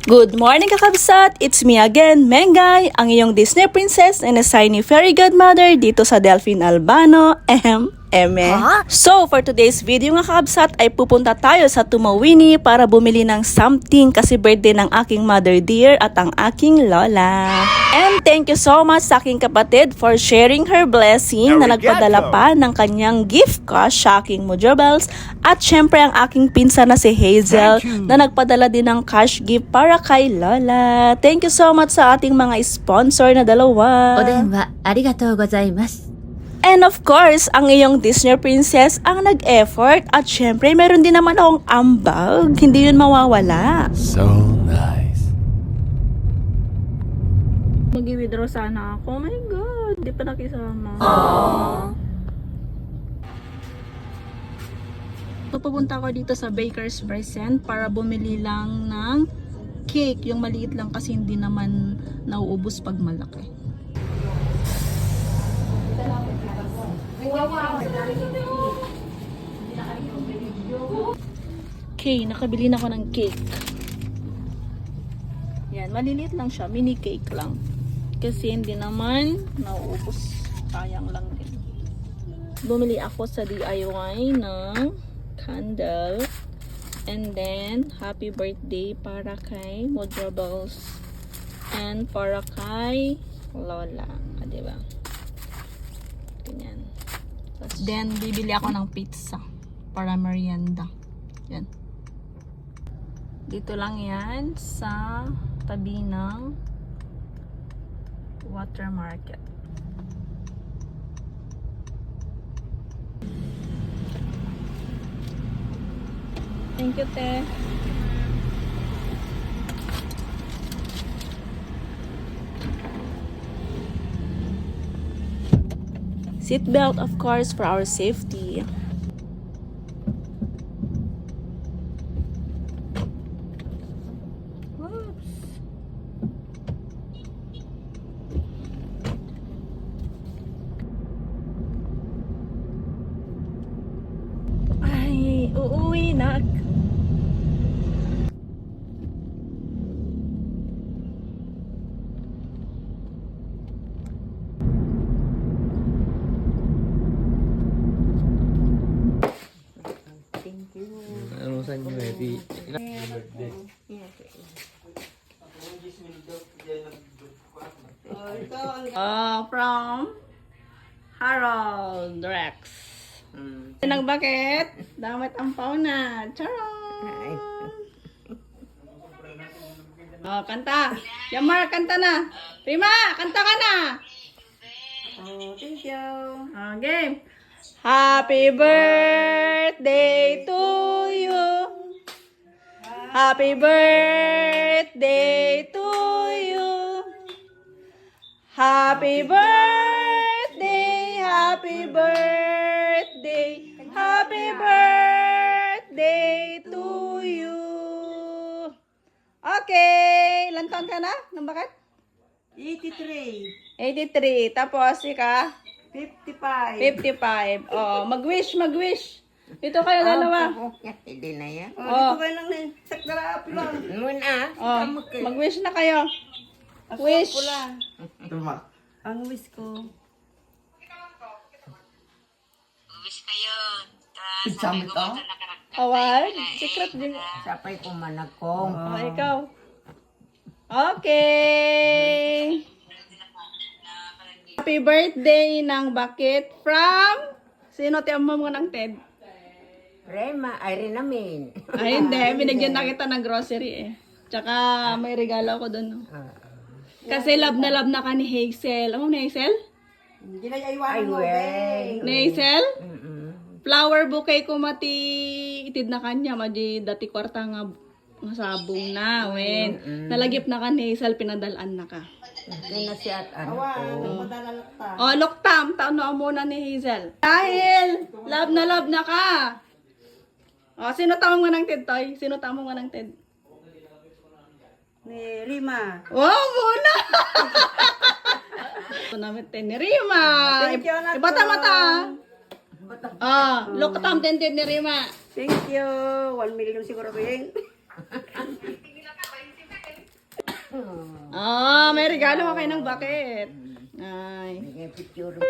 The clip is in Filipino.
Good morning kakabsat! It's me again, Mengay, ang iyong Disney princess and a shiny fairy godmother dito sa Delphine Albano, So, for today's video nga kakabsat ay pupunta tayo sa Tumawini para bumili ng something kasi birthday ng aking mother dear at ang aking lola. And thank you so much sa aking kapatid for sharing her blessing na nagpadala pa ng kanyang gift cash sa aking Mujobels at syempre ang aking pinsan na si Hazel na nagpadala din ng cash gift para kay lola. Thank you so much sa ating mga sponsor na dalawa. お電話ありがとうございます。 And of course, ang iyong Disney princess ang nag-effort at syempre meron din naman akong ambag. Hindi yun mawawala. So nice. Mag-withdraw sana ako. Oh my God, di pa nakisama. Pupunta ko dito sa Baker's Present para bumili lang ng cake. Yung maliit lang kasi hindi naman nauubos pag malaki. Okay, nakabili na ako ng cake. Yan, maliliit lang siya, mini cake lang. Kasi hindi naman nauubos, sayang lang din. Bumili ako sa DIY ng candle. And then, happy birthday para kay Modrables and para kay Lola. Diba? Ganyan. Then, bibili ako ng pizza para merienda. Yan. Dito lang yan sa tabi ng Water Market. Thank you, te. Seatbelt, of course, for our safety. Whoops. Ay, uuwi na. Ano sa inyo eh? From Harold Rex. Nagbakit? Damit ang pauna. Charon! Oh, kanta! Yamar, kanta na! Rima, kanta ka na! Oh, thank you. Okay. Happy birthday to you. Happy birthday to you. Happy birthday, happy birthday, happy birthday to you. Okay, ilan taon ka na? Nang bakit? 83. 83. Tapos, ika? 55. 55. Oh, mag-wish. Dito kayo dalawa. Hindi na yan. Oh. Dito kayo lang na sakdara lang. Muna. Oh, mag-wish na kayo. Wish. Ang wish ko. Wish kayo. Samit oh. Award? Secret din. Sapay ko manakong. Oh, ikaw. Okay. Happy birthday ng bakit from... Sino tiyama mo ng Ted? Rema, ay rin namin. Ay, hindi. Binigyan na kita ng grocery eh. Tsaka may regalo ako doon. No? Kasi love na ka ni Hazel. Ano ni Hazel? Hindi na iwan Ay, mo, well. be. Ni Hazel? Flower bouquet ko mati itid na kanya. Madi dati kwarta nga sabong na. Wen. Nalagip na ka ni Hazel. Pinadalaan na ka. Kaya na siya at ano Awa, ko. madalala ta. Oh, Loktam. Taon muna ni Hazel. Dahil love na ka. Oh, sino tawag mo ng Ted, Toy? Sino tawag mo ng Ted? Ni Rima. Wow, muna! Ito namin ni Rima. Thank you, anak Ibata-mata. ko. Loktam din ni Rima. Thank you. 1 million siguro ko yun. Ah, may regalo ka kayo ng bucket. Ay. May picture.